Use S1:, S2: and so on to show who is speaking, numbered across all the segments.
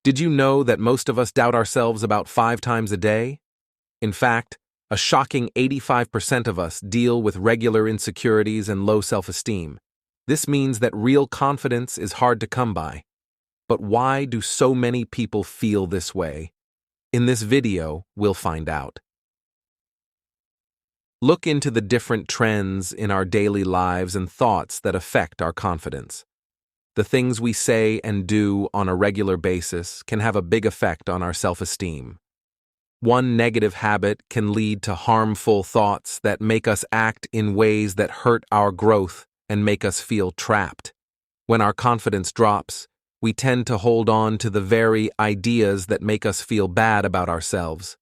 S1: Did you know that most of us doubt ourselves about 5 times a day? In fact, a shocking 85% of us deal with regular insecurities and low self-esteem. This means that real confidence is hard to come by. But why do so many people feel this way? In this video, we'll find out. Look into the different trends in our daily lives and thoughts that affect our confidence. The things we say and do on a regular basis can have a big effect on our self-esteem. One negative habit can lead to harmful thoughts that make us act in ways that hurt our growth and make us feel trapped. When our confidence drops, we tend to hold on to the very ideas that make us feel bad about ourselves.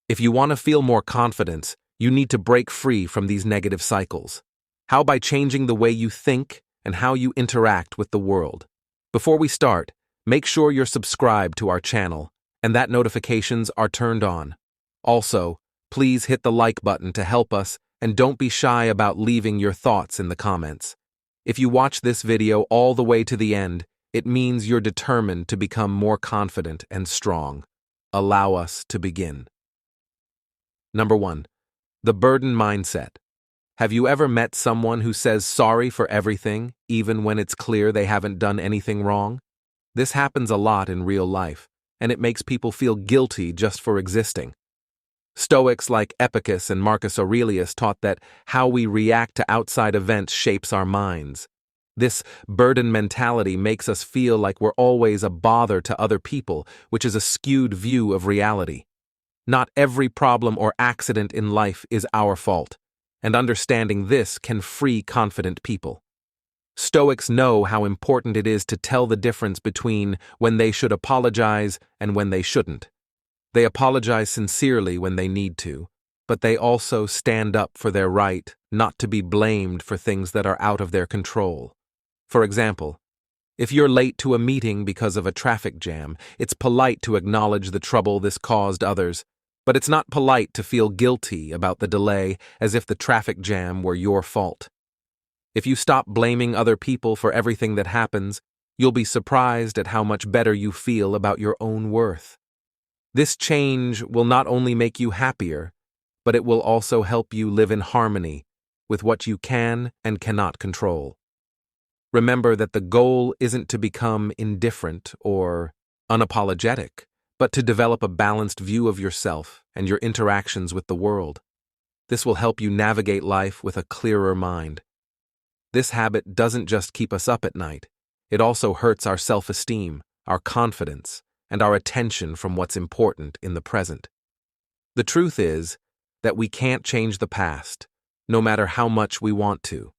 S1: If you want to feel more confidence, you need to break free from these negative cycles. How? By changing the way you think and how you interact with the world. Before we start, make sure you're subscribed to our channel and that notifications are turned on. Also, please hit the like button to help us, and don't be shy about leaving your thoughts in the comments. If you watch this video all the way to the end, it means you're determined to become more confident and strong. Allow us to begin. Number 1. The burden mindset. Have you ever met someone who says sorry for everything, even when it's clear they haven't done anything wrong? This happens a lot in real life, and it makes people feel guilty just for existing. Stoics like Epicus and Marcus Aurelius taught that how we react to outside events shapes our minds. This burden mentality makes us feel like we're always a bother to other people, which is a skewed view of reality. Not every problem or accident in life is our fault, and understanding this can free confident people. Stoics know how important it is to tell the difference between when they should apologize and when they shouldn't. They apologize sincerely when they need to, but they also stand up for their right not to be blamed for things that are out of their control. For example, if you're late to a meeting because of a traffic jam, it's polite to acknowledge the trouble this caused others, but it's not polite to feel guilty about the delay as if the traffic jam were your fault. If you stop blaming other people for everything that happens, you'll be surprised at how much better you feel about your own worth. This change will not only make you happier, but it will also help you live in harmony with what you can and cannot control. Remember that the goal isn't to become indifferent or unapologetic, but to develop a balanced view of yourself and your interactions with the world. This will help you navigate life with a clearer mind. This habit doesn't just keep us up at night, it also hurts our self-esteem, our confidence, and our attention from what's important in the present. The truth is that we can't change the past, no matter how much we want to.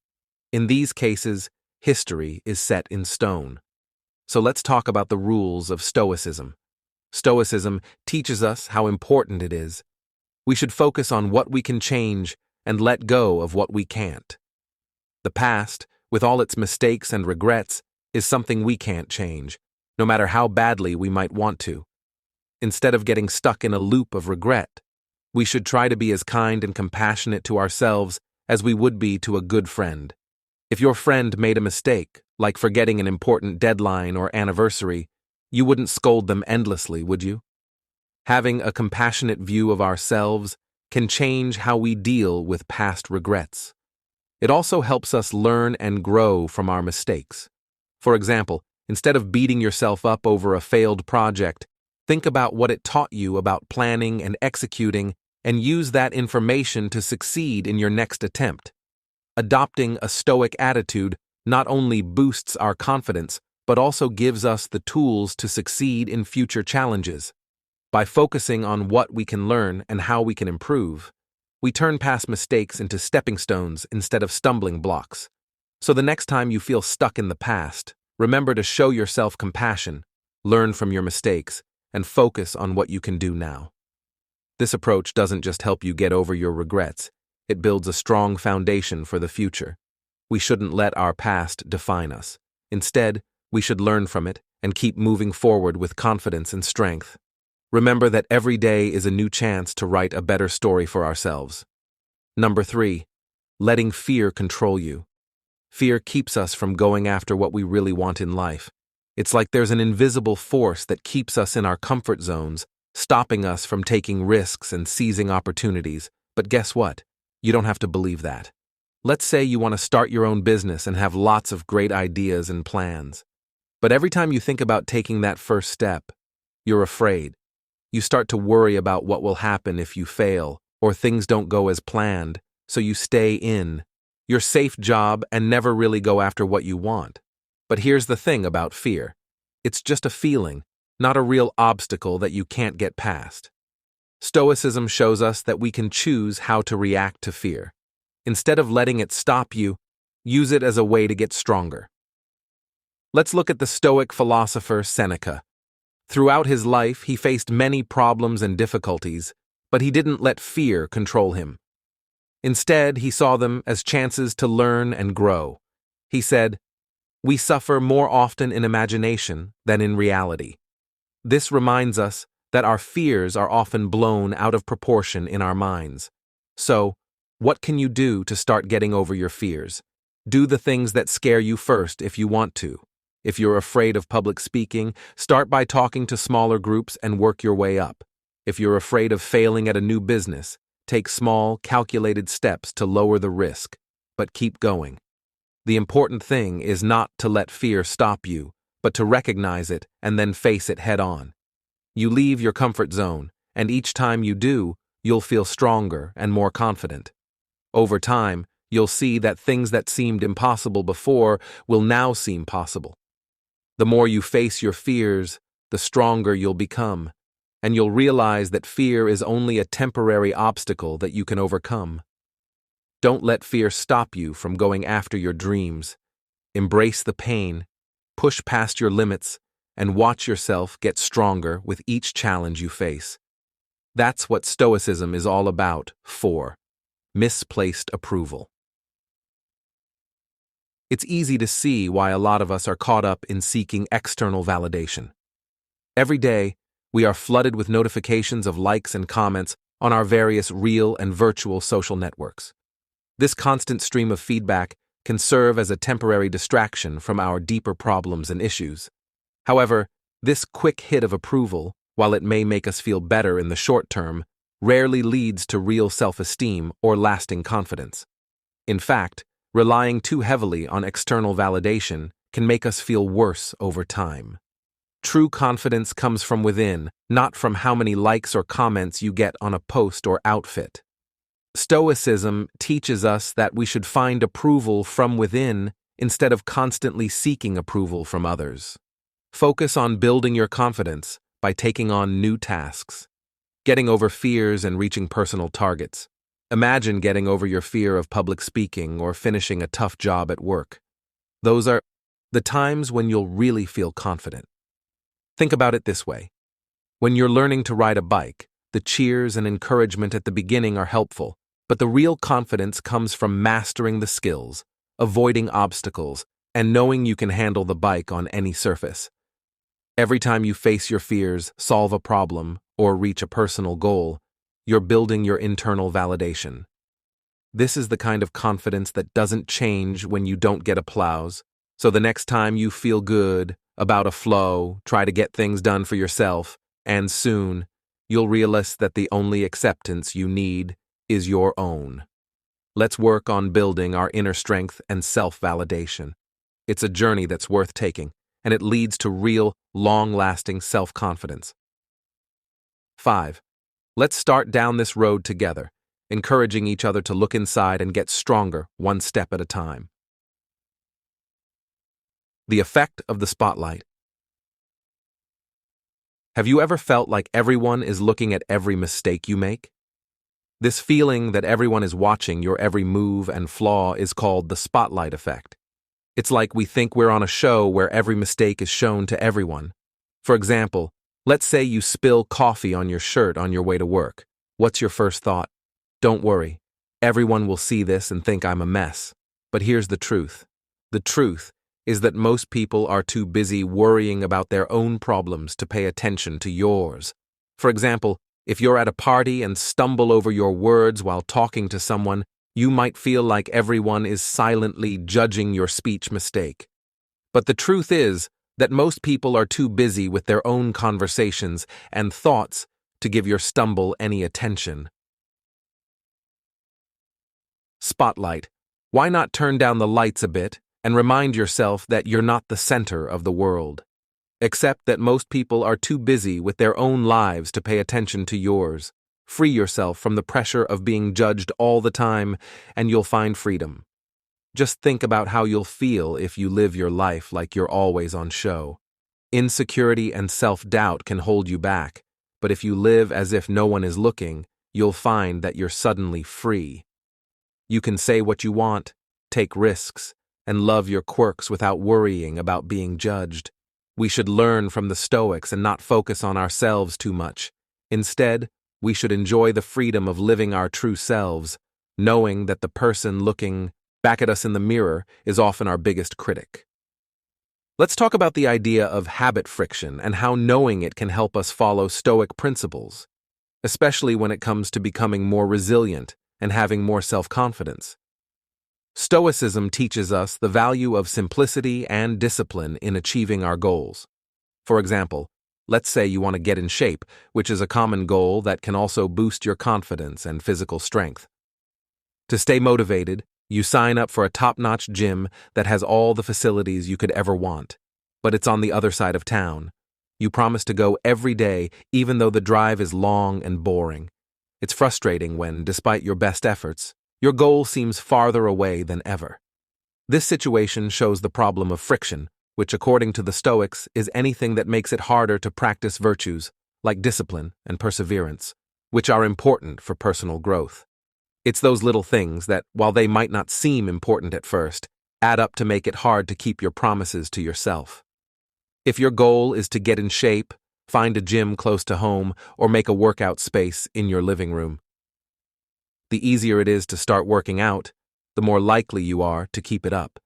S1: In these cases, history is set in stone. So let's talk about the rules of Stoicism. Stoicism teaches us how important it is. We should focus on what we can change and let go of what we can't. The past, with all its mistakes and regrets, is something we can't change, no matter how badly we might want to. Instead of getting stuck in a loop of regret, we should try to be as kind and compassionate to ourselves as we would be to a good friend. If your friend made a mistake, like forgetting an important deadline or anniversary, you wouldn't scold them endlessly, would you? Having a compassionate view of ourselves can change how we deal with past regrets. It also helps us learn and grow from our mistakes. For example, instead of beating yourself up over a failed project, think about what it taught you about planning and executing, and use that information to succeed in your next attempt. Adopting a Stoic attitude not only boosts our confidence, but also gives us the tools to succeed in future challenges. By focusing on what we can learn and how we can improve, we turn past mistakes into stepping stones instead of stumbling blocks. So the next time you feel stuck in the past, remember to show yourself compassion, learn from your mistakes, and focus on what you can do now. This approach doesn't just help you get over your regrets, it builds a strong foundation for the future. We shouldn't let our past define us. Instead, we should learn from it and keep moving forward with confidence and strength. Remember that every day is a new chance to write a better story for ourselves. Number 3. Letting fear control you. Fear keeps us from going after what we really want in life. It's like there's an invisible force that keeps us in our comfort zones, stopping us from taking risks and seizing opportunities. But guess what? You don't have to believe that. Let's say you want to start your own business and have lots of great ideas and plans. But every time you think about taking that first step, you're afraid. You start to worry about what will happen if you fail, or things don't go as planned, so you stay in your safe job and never really go after what you want. But here's the thing about fear. It's just a feeling, not a real obstacle that you can't get past. Stoicism shows us that we can choose how to react to fear. Instead of letting it stop you, use it as a way to get stronger. Let's look at the Stoic philosopher Seneca. Throughout his life, he faced many problems and difficulties, but he didn't let fear control him. Instead, he saw them as chances to learn and grow. He said, "We suffer more often in imagination than in reality." This reminds us that our fears are often blown out of proportion in our minds. So, what can you do to start getting over your fears? Do the things that scare you first if you want to. If you're afraid of public speaking, start by talking to smaller groups and work your way up. If you're afraid of failing at a new business, take small, calculated steps to lower the risk, but keep going. The important thing is not to let fear stop you, but to recognize it and then face it head on. You leave your comfort zone, and each time you do, you'll feel stronger and more confident. Over time, you'll see that things that seemed impossible before will now seem possible. The more you face your fears, the stronger you'll become, and you'll realize that fear is only a temporary obstacle that you can overcome. Don't let fear stop you from going after your dreams. Embrace the pain, push past your limits, and watch yourself get stronger with each challenge you face. That's what Stoicism is all about. 4. Misplaced approval. It's easy to see why a lot of us are caught up in seeking external validation. Every day, we are flooded with notifications of likes and comments on our various real and virtual social networks. This constant stream of feedback can serve as a temporary distraction from our deeper problems and issues. However, this quick hit of approval, while it may make us feel better in the short term, rarely leads to real self-esteem or lasting confidence. In fact, relying too heavily on external validation can make us feel worse over time. True confidence comes from within, not from how many likes or comments you get on a post or outfit. Stoicism teaches us that we should find approval from within instead of constantly seeking approval from others. Focus on building your confidence by taking on new tasks, getting over fears and reaching personal targets. Imagine getting over your fear of public speaking or finishing a tough job at work. Those are the times when you'll really feel confident. Think about it this way. When you're learning to ride a bike, the cheers and encouragement at the beginning are helpful, but the real confidence comes from mastering the skills, avoiding obstacles, and knowing you can handle the bike on any surface. Every time you face your fears, solve a problem, or reach a personal goal, you're building your internal validation. This is the kind of confidence that doesn't change when you don't get applause, so the next time you feel good about a flow, try to get things done for yourself, and soon, you'll realize that the only acceptance you need is your own. Let's work on building our inner strength and self-validation. It's a journey that's worth taking, and it leads to real, long-lasting self-confidence. 5. Let's start down this road together, encouraging each other to look inside and get stronger one step at a time. The effect of the spotlight. Have you ever felt like everyone is looking at every mistake you make? This feeling that everyone is watching your every move and flaw is called the spotlight effect. It's like we think we're on a show where every mistake is shown to everyone. For example, let's say you spill coffee on your shirt on your way to work. What's your first thought? Don't worry. Everyone will see this and think I'm a mess. But here's the truth. The truth is that most people are too busy worrying about their own problems to pay attention to yours. For example, if you're at a party and stumble over your words while talking to someone, you might feel like everyone is silently judging your speech mistake. But the truth is, that most people are too busy with their own conversations and thoughts to give your stumble any attention. Spotlight. Why not turn down the lights a bit and remind yourself that you're not the center of the world? Accept that most people are too busy with their own lives to pay attention to yours. Free yourself from the pressure of being judged all the time, and you'll find freedom. Just think about how you'll feel if you live your life like you're always on show. Insecurity and self-doubt can hold you back, but if you live as if no one is looking, you'll find that you're suddenly free. You can say what you want, take risks, and love your quirks without worrying about being judged. We should learn from the Stoics and not focus on ourselves too much. Instead, we should enjoy the freedom of living our true selves, knowing that the person looking back at us in the mirror is often our biggest critic. Let's talk about the idea of habit friction and how knowing it can help us follow Stoic principles, especially when it comes to becoming more resilient and having more self-confidence. Stoicism teaches us the value of simplicity and discipline in achieving our goals. For example, let's say you want to get in shape, which is a common goal that can also boost your confidence and physical strength. To stay motivated, you sign up for a top-notch gym that has all the facilities you could ever want, but it's on the other side of town. You promise to go every day, even though the drive is long and boring. It's frustrating when, despite your best efforts, your goal seems farther away than ever. This situation shows the problem of friction, which according to the Stoics is anything that makes it harder to practice virtues like discipline and perseverance, which are important for personal growth. It's those little things that, while they might not seem important at first, add up to make it hard to keep your promises to yourself. If your goal is to get in shape, find a gym close to home, or make a workout space in your living room. The easier it is to start working out, the more likely you are to keep it up.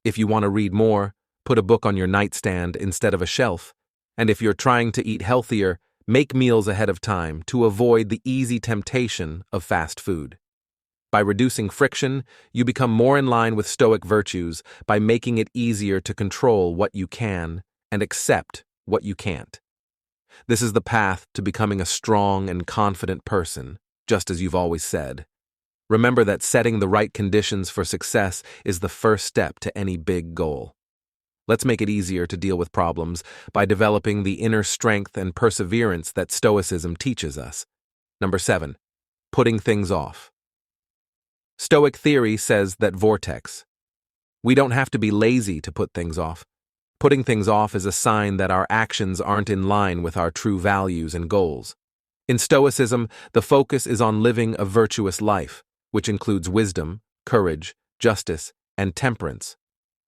S1: If you want to read more, put a book on your nightstand instead of a shelf, and if you're trying to eat healthier, make meals ahead of time to avoid the easy temptation of fast food. By reducing friction, you become more in line with Stoic virtues by making it easier to control what you can and accept what you can't. This is the path to becoming a strong and confident person, just as you've always said. Remember that setting the right conditions for success is the first step to any big goal. Let's make it easier to deal with problems by developing the inner strength and perseverance that Stoicism teaches us. Number 7. Putting things off. Stoic theory says that vortex. We don't have to be lazy to put things off. Putting things off is a sign that our actions aren't in line with our true values and goals. In Stoicism, the focus is on living a virtuous life, which includes wisdom, courage, justice, and temperance.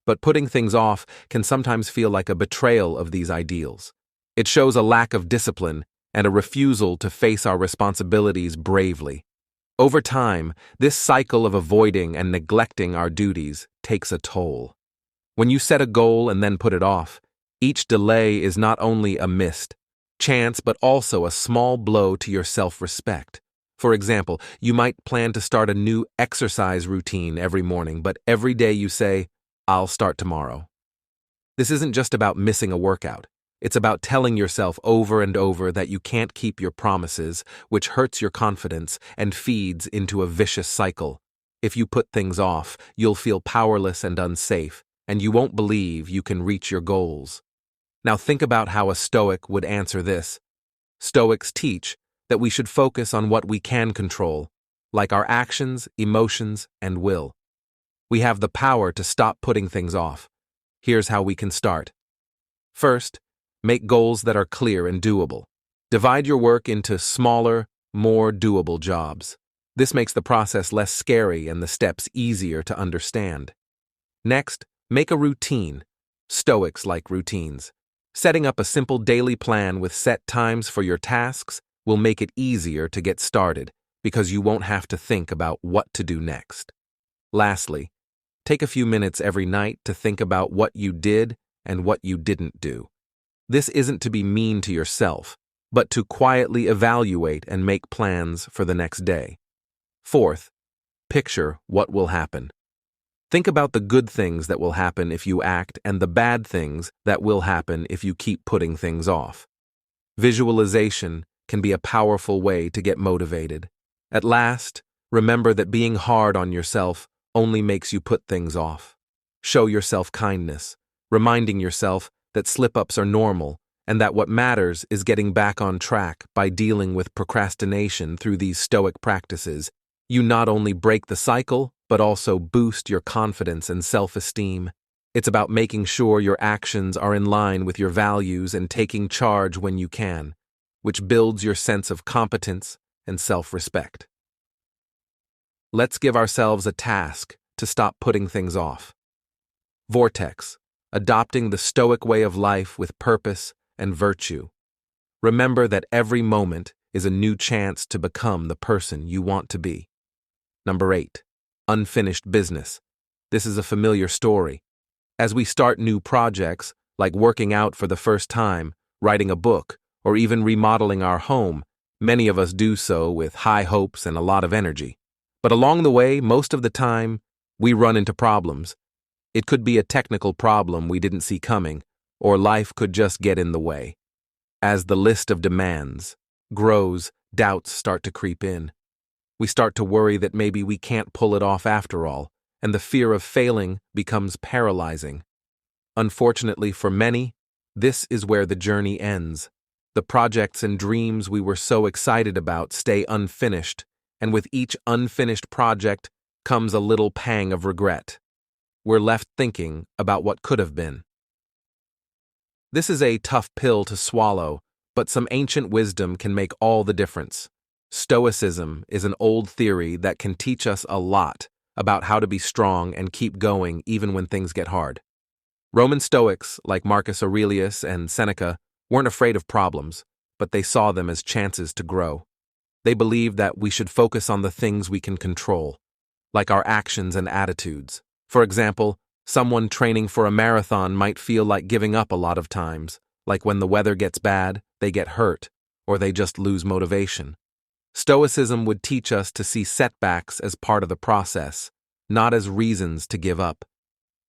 S1: But putting things off can sometimes feel like a betrayal of these ideals. It shows a lack of discipline and a refusal to face our responsibilities bravely. Over time, this cycle of avoiding and neglecting our duties takes a toll. When you set a goal and then put it off, each delay is not only a missed chance but also a small blow to your self-respect. For example, you might plan to start a new exercise routine every morning, but every day you say, "I'll start tomorrow." This isn't just about missing a workout. It's about telling yourself over and over that you can't keep your promises, which hurts your confidence and feeds into a vicious cycle. If you put things off, you'll feel powerless and unsafe, and you won't believe you can reach your goals. Now think about how a Stoic would answer this. Stoics teach that we should focus on what we can control, like our actions, emotions, and will. We have the power to stop putting things off. Here's how we can start. First, make goals that are clear and doable. Divide your work into smaller, more doable jobs. This makes the process less scary and the steps easier to understand. Next, make a routine. Stoics like routines. Setting up a simple daily plan with set times for your tasks will make it easier to get started because you won't have to think about what to do next. Lastly, take a few minutes every night to think about what you did and what you didn't do. This isn't to be mean to yourself, but to quietly evaluate and make plans for the next day. Fourth, picture what will happen. Think about the good things that will happen if you act and the bad things that will happen if you keep putting things off. Visualization can be a powerful way to get motivated. At last, remember that being hard on yourself only makes you put things off. Show yourself kindness, reminding yourself that slip-ups are normal and that what matters is getting back on track by dealing with procrastination through these Stoic practices. You not only break the cycle, but also boost your confidence and self-esteem. It's about making sure your actions are in line with your values and taking charge when you can, which builds your sense of competence and self-respect. Let's give ourselves a task to stop putting things off. Vortex, adopting the Stoic way of life with purpose and virtue. Remember that every moment is a new chance to become the person you want to be. Number 8. Unfinished business. This is a familiar story. As we start new projects, like working out for the first time, writing a book, or even remodeling our home, many of us do so with high hopes and a lot of energy. But along the way, most of the time, we run into problems. It could be a technical problem we didn't see coming, or life could just get in the way. As the list of demands grows, doubts start to creep in. We start to worry that maybe we can't pull it off after all, and the fear of failing becomes paralyzing. Unfortunately for many, this is where the journey ends. The projects and dreams we were so excited about stay unfinished, and with each unfinished project comes a little pang of regret. We're left thinking about what could have been. This is a tough pill to swallow, but some ancient wisdom can make all the difference. Stoicism is an old theory that can teach us a lot about how to be strong and keep going even when things get hard. Roman Stoics, like Marcus Aurelius and Seneca, weren't afraid of problems, but they saw them as chances to grow. They believed that we should focus on the things we can control, like our actions and attitudes. For example, someone training for a marathon might feel like giving up a lot of times, like when the weather gets bad, they get hurt, or they just lose motivation. Stoicism would teach us to see setbacks as part of the process, not as reasons to give up.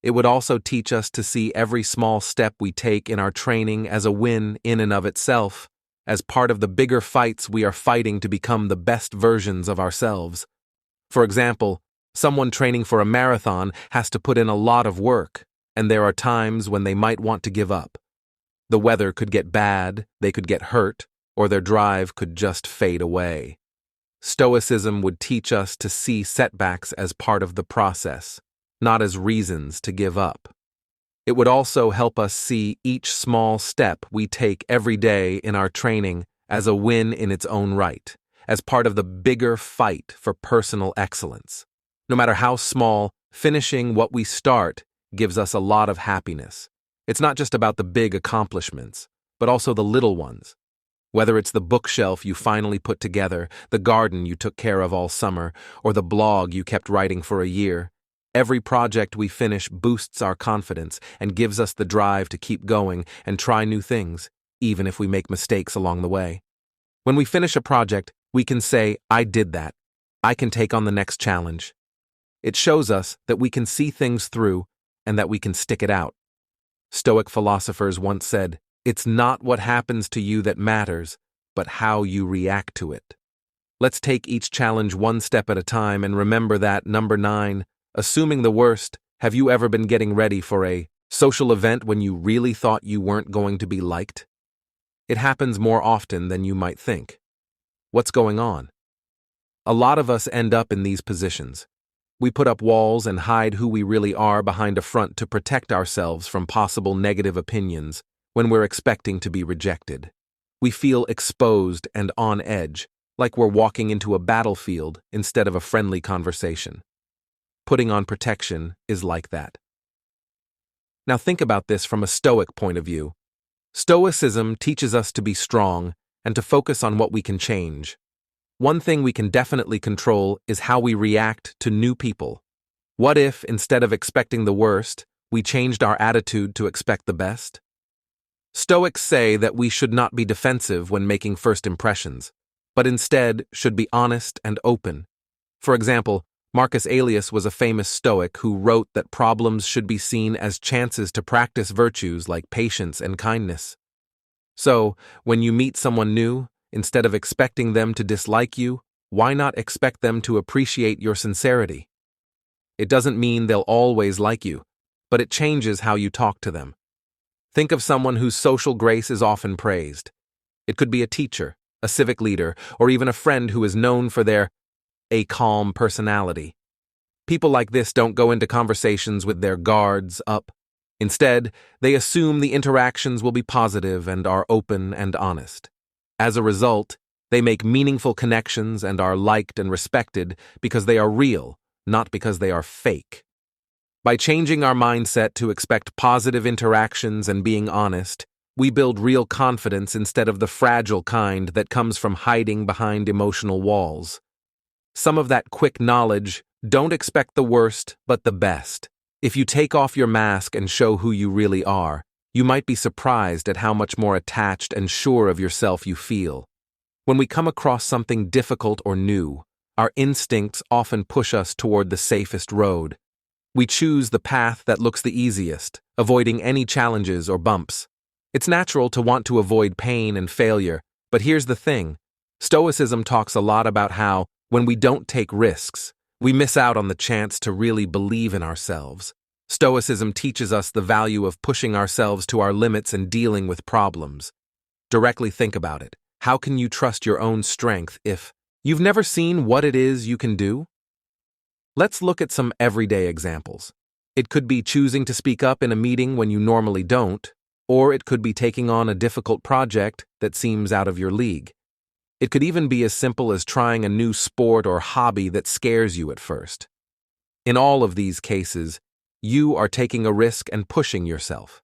S1: It would also teach us to see every small step we take in our training as a win in and of itself, as part of the bigger fights we are fighting to become the best versions of ourselves. For example, someone training for a marathon has to put in a lot of work, and there are times when they might want to give up. The weather could get bad, they could get hurt, or their drive could just fade away. Stoicism would teach us to see setbacks as part of the process, not as reasons to give up. It would also help us see each small step we take every day in our training as a win in its own right, as part of the bigger fight for personal excellence. No matter how small, finishing what we start gives us a lot of happiness. It's not just about the big accomplishments, but also the little ones. Whether it's the bookshelf you finally put together, the garden you took care of all summer, or the blog you kept writing for a year, every project we finish boosts our confidence and gives us the drive to keep going and try new things, even if we make mistakes along the way. When we finish a project, we can say, "I did that. I can take on the next challenge." It shows us that we can see things through and that we can stick it out. Stoic philosophers once said, "It's not what happens to you that matters, but how you react to it." Let's take each challenge one step at a time and remember that. Number 9, assuming the worst, have you ever been getting ready for a social event when you really thought you weren't going to be liked? It happens more often than you might think. What's going on? A lot of us end up in these positions. We put up walls and hide who we really are behind a front to protect ourselves from possible negative opinions when we're expecting to be rejected. We feel exposed and on edge, like we're walking into a battlefield instead of a friendly conversation. Putting on protection is like that. Now think about this from a Stoic point of view. Stoicism teaches us to be strong and to focus on what we can change. One thing we can definitely control is how we react to new people. What if, instead of expecting the worst, we changed our attitude to expect the best? Stoics say that we should not be defensive when making first impressions, but instead should be honest and open. For example, Marcus Aurelius was a famous Stoic who wrote that problems should be seen as chances to practice virtues like patience and kindness. So, when you meet someone new, instead of expecting them to dislike you, why not expect them to appreciate your sincerity? It doesn't mean they'll always like you, but it changes how you talk to them. Think of someone whose social grace is often praised. It could be a teacher, a civic leader, or even a friend who is known for their calm personality. People like this don't go into conversations with their guards up. Instead, they assume the interactions will be positive and are open and honest. As a result, they make meaningful connections and are liked and respected because they are real, not because they are fake. By changing our mindset to expect positive interactions and being honest, we build real confidence instead of the fragile kind that comes from hiding behind emotional walls. Some of that quick knowledge: don't expect the worst, but the best. If you take off your mask and show who you really are, you might be surprised at how much more attached and sure of yourself you feel. When we come across something difficult or new, our instincts often push us toward the safest road. We choose the path that looks the easiest, avoiding any challenges or bumps. It's natural to want to avoid pain and failure, but here's the thing. Stoicism talks a lot about how, when we don't take risks, we miss out on the chance to really believe in ourselves. Stoicism teaches us the value of pushing ourselves to our limits and dealing with problems. Directly think about it. How can you trust your own strength if you've never seen what it is you can do? Let's look at some everyday examples. It could be choosing to speak up in a meeting when you normally don't, or it could be taking on a difficult project that seems out of your league. It could even be as simple as trying a new sport or hobby that scares you at first. In all of these cases, you are taking a risk and pushing yourself.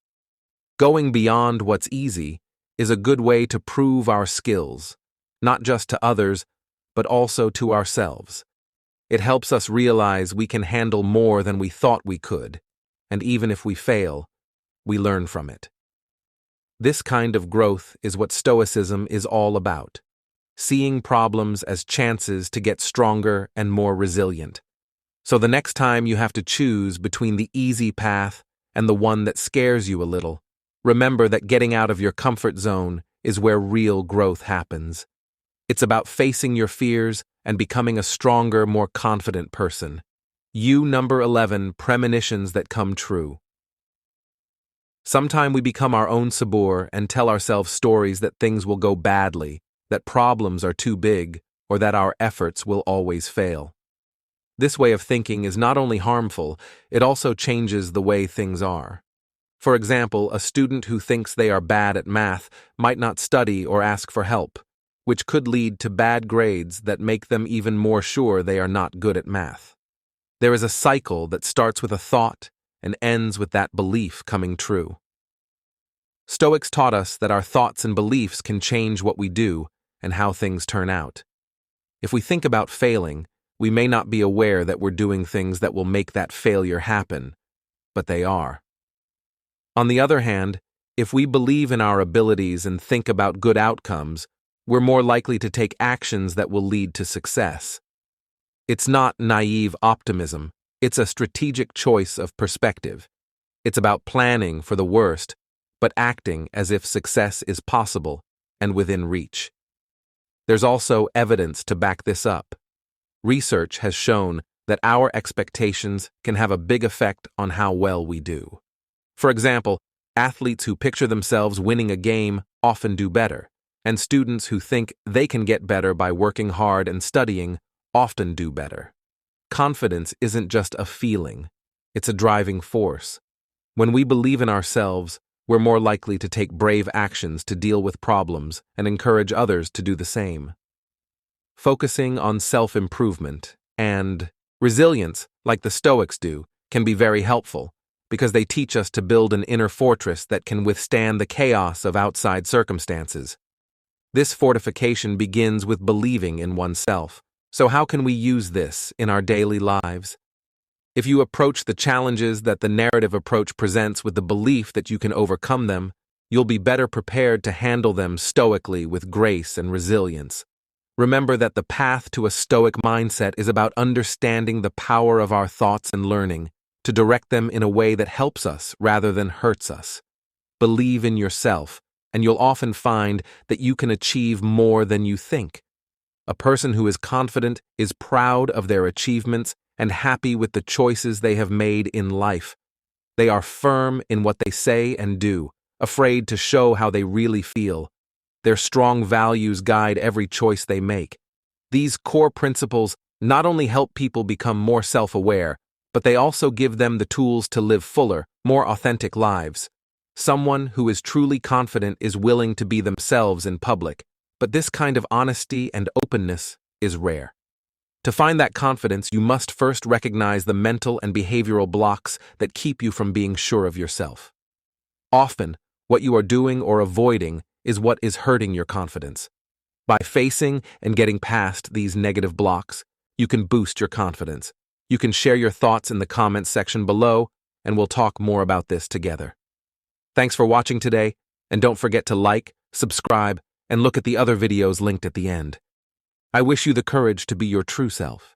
S1: Going beyond what's easy is a good way to prove our skills, not just to others, but also to ourselves. It helps us realize we can handle more than we thought we could, and even if we fail, we learn from it. This kind of growth is what Stoicism is all about. Seeing problems as chances to get stronger and more resilient. So the next time you have to choose between the easy path and the one that scares you a little, remember that getting out of your comfort zone is where real growth happens. It's about facing your fears and becoming a stronger, more confident person. Number 11, premonitions that come true. Sometime we become our own sabor and tell ourselves stories that things will go badly, that problems are too big, or that our efforts will always fail. This way of thinking is not only harmful, it also changes the way things are. For example, a student who thinks they are bad at math might not study or ask for help, which could lead to bad grades that make them even more sure they are not good at math. There is a cycle that starts with a thought and ends with that belief coming true. Stoics taught us that our thoughts and beliefs can change what we do and how things turn out. If we think about failing, we may not be aware that we're doing things that will make that failure happen, but they are. On the other hand, if we believe in our abilities and think about good outcomes, we're more likely to take actions that will lead to success. It's not naive optimism, it's a strategic choice of perspective. It's about planning for the worst, but acting as if success is possible and within reach. There's also evidence to back this up. Research has shown that our expectations can have a big effect on how well we do. For example, athletes who picture themselves winning a game often do better, and students who think they can get better by working hard and studying often do better. Confidence isn't just a feeling, it's a driving force. When we believe in ourselves, we're more likely to take brave actions to deal with problems and encourage others to do the same. Focusing on self-improvement and resilience, like the Stoics do, can be very helpful because they teach us to build an inner fortress that can withstand the chaos of outside circumstances. This fortification begins with believing in oneself. So how can we use this in our daily lives? If you approach the challenges that the narrative approach presents with the belief that you can overcome them, you'll be better prepared to handle them stoically with grace and resilience. Remember that the path to a Stoic mindset is about understanding the power of our thoughts and learning to direct them in a way that helps us rather than hurts us. Believe in yourself, and you'll often find that you can achieve more than you think. A person who is confident is proud of their achievements and happy with the choices they have made in life. They are firm in what they say and do, afraid to show how they really feel. Their strong values guide every choice they make. These core principles not only help people become more self-aware, but they also give them the tools to live fuller, more authentic lives. Someone who is truly confident is willing to be themselves in public, but this kind of honesty and openness is rare. To find that confidence, you must first recognize the mental and behavioral blocks that keep you from being sure of yourself. Often, what you are doing or avoiding is what is hurting your confidence. By facing and getting past these negative blocks, you can boost your confidence. You can share your thoughts in the comments section below, and we'll talk more about this together. Thanks for watching today, and don't forget to like, subscribe, and look at the other videos linked at the end. I wish you the courage to be your true self.